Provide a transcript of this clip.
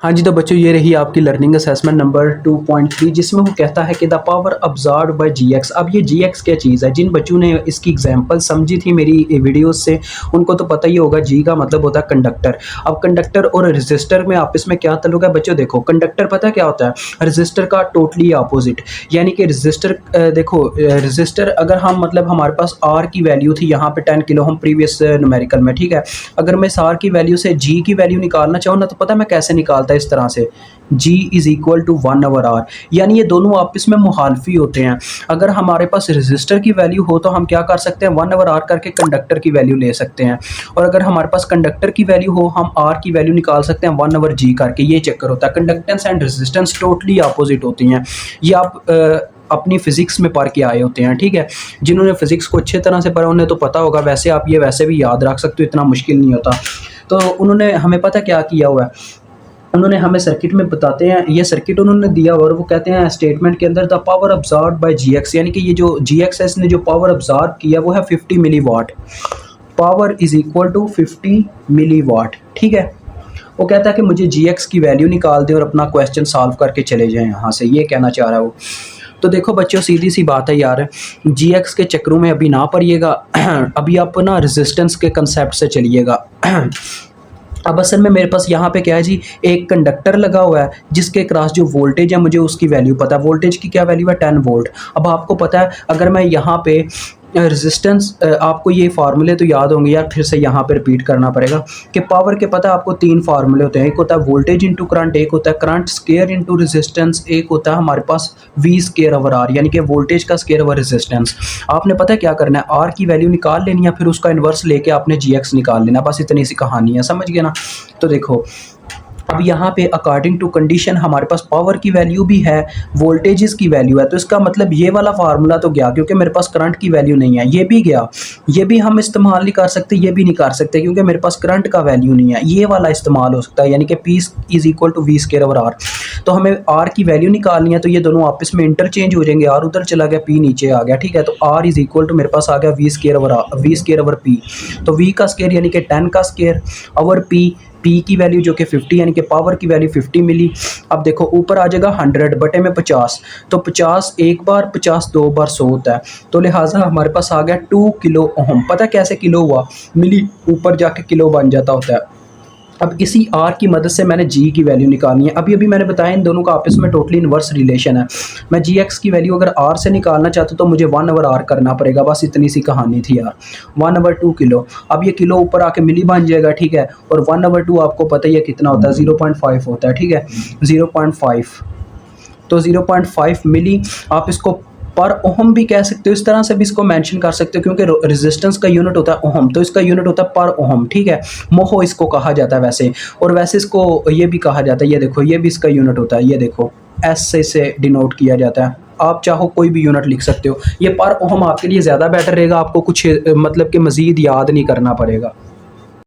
हाँ जी, तो बच्चों ये रही आपकी लर्निंग असेसमेंट नंबर 2.3 जिसमें वो कहता है कि the power absorbed by GX. अब ये जीएक्स क्या चीज़ है? जिन बच्चों ने इसकी एग्जांपल समझी थी मेरी वीडियोस से, उनको तो पता ही होगा। जी का मतलब होता है कंडक्टर। अब कंडक्टर और रेजिस्टर में आपस में क्या ताल्लुक है बच्चों? देखो, कंडक्टर पता है क्या होता है? रेजिस्टर का टोटली अपोजिट। यानी कि रेजिस्टर देखो, रेजिस्टर अगर हम मतलब हमारे पास आर की वैल्यू थी यहाँ पे 10 किलो, हम प्रीवियस न्यूमेरिकल में, ठीक है। अगर मैं इस आर की वैल्यू से जी की वैल्यू निकालना चाहूँ ना, तो पता है मैं कैसे निकालता है इस तरह से, G is equal to 1/r। यानी ये दोनों आपस में मुहालफी होते हैं। अगर हमारे पास रेजिस्टर की वैल्यू हो तो हम क्या कर सकते हैं, 1/r करके कंडक्टर की वैल्यू ले सकते हैं। और अगर हमारे पास कंडक्टर की वैल्यू हो, हम r की वैल्यू निकाल सकते हैं 1/g करके। ये चक्कर होता है। Conductance and resistance totally opposite होती हैं। ये आप अपनी फिजिक्स में पढ़ के आए होते हैं, ठीक है। जिन्होंने फिजिक्स को अच्छे तरह से पढ़ा उन्हें तो पता होगा। वैसे आप ये वैसे भी याद रख सकते हो, इतना मुश्किल नहीं होता। तो उन्होंने हमें पता क्या किया हुआ है, उन्होंने हमें सर्किट में बताते हैं, ये सर्किट उन्होंने दिया और वो कहते हैं स्टेटमेंट के अंदर the power absorbed by GX. यानी कि ये जो जीएक्स है, इसने जो पावर अब्जॉर्ब किया वो है 50 मिली वाट। पावर इज इक्वल टू 50 मिली वाट, ठीक है। वो कहता है कि मुझे जीएक्स की वैल्यू निकाल दें और अपना क्वेश्चन सॉल्व करके चले जाएं यहाँ से, ये कहना चाह रहा है वो। तो देखो बच्चों, सीधी सी बात है यार, जीएक्स के चक्रों में अभी ना पड़िएगा। अभी आप ना रेजिस्टेंस के कंसेप्ट से चलिएगा। अब असल में मेरे पास यहाँ पे क्या है जी, एक कंडक्टर लगा हुआ है जिसके क्रॉस जो वोल्टेज है मुझे उसकी वैल्यू पता है। वोल्टेज की क्या वैल्यू है, 10 वोल्ट। अब आपको पता है अगर मैं यहाँ पे रेजिस्टेंस, आपको ये फार्मूले तो याद होंगे यार, फिर से यहाँ पे रिपीट करना पड़ेगा कि पावर के पता है आपको 3 फार्मूले होते हैं। एक होता है वोल्टेज इंटू करंट, एक होता है करंट स्केयर इंटू रेजिस्टेंस, एक होता है हमारे पास वी स्केयर ओवर आर, यानी कि वोल्टेज का स्केयर ओवर रेजिस्टेंस। आपने पता है क्या करना है, आर की वैल्यू निकाल लेनी है, फिर उसका इन्वर्स लेके आपने जी एक्स निकाल लेना। बस इतनी सी कहानी है, समझ गए ना। तो देखो, अब यहाँ पे अकॉर्डिंग टू कंडीशन हमारे पास पावर की वैल्यू भी है, वोल्टेजेस की वैल्यू है। तो इसका मतलब ये वाला फार्मूला तो गया क्योंकि मेरे पास करंट की वैल्यू नहीं है। ये भी गया, ये भी हम इस्तेमाल नहीं कर सकते, ये भी नहीं कर सकते क्योंकि मेरे पास करंट का वैल्यू नहीं है। ये वाला इस्तेमाल हो सकता है, यानी कि P is equal to V square over R. तो हमें आर की वैल्यू निकालनी है, तो ये दोनों आपस में इंटरचेंज हो जाएंगे। आर उधर चला गया, पी नीचे आ गया, ठीक है। तो आर इज इक्वल टू मेरे पास आ गया वी स्केयर ओवर पी। तो वी का स्केयर यानी कि 10 का स्केयर ओवर पी की वैल्यू जो कि 50, यानी कि पावर की वैल्यू 50 मिली। अब देखो ऊपर आ जाएगा 100 बटे में 50, तो 50 एक बार, 50 दो बार 100 होता है। तो लिहाजा हमारे पास आ गया 2 किलो ओम। पता कैसे किलो हुआ, मिली ऊपर जाके किलो बन जाता होता है। अब इसी आर की मदद से मैंने जी की वैल्यू निकालनी है। अभी मैंने बताया इन दोनों का आपस में टोटली इन्वर्स रिलेशन है। मैं जी एक्स की वैल्यू अगर आर से निकालना चाहता हूँ तो मुझे 1/r करना पड़ेगा। बस इतनी सी कहानी थी यार, 1/2 किलो। अब ये किलो ऊपर आके मिली बन जाएगा, ठीक है। और 1/2 आपको पता ही है कितना होता है, 0.5 होता है, ठीक है। 0.5, तो 0.5 मिली। आप इसको पर ओहम भी कह सकते हो, इस तरह से भी इसको मेंशन कर सकते हो क्योंकि रेजिस्टेंस का यूनिट होता है ओहम, तो इसका यूनिट होता है पर ओहम, ठीक है। मोहो इसको कहा जाता है वैसे, और वैसे इसको ये भी कहा जाता है, ये देखो ये भी इसका यूनिट होता है, ये देखो एस से डिनोट किया जाता है। आप चाहो कोई भी यूनिट लिख सकते हो। ये पर ओहम आपके लिए ज़्यादा बेटर रहेगा, आपको कुछ मतलब कि मज़ीद याद नहीं करना पड़ेगा।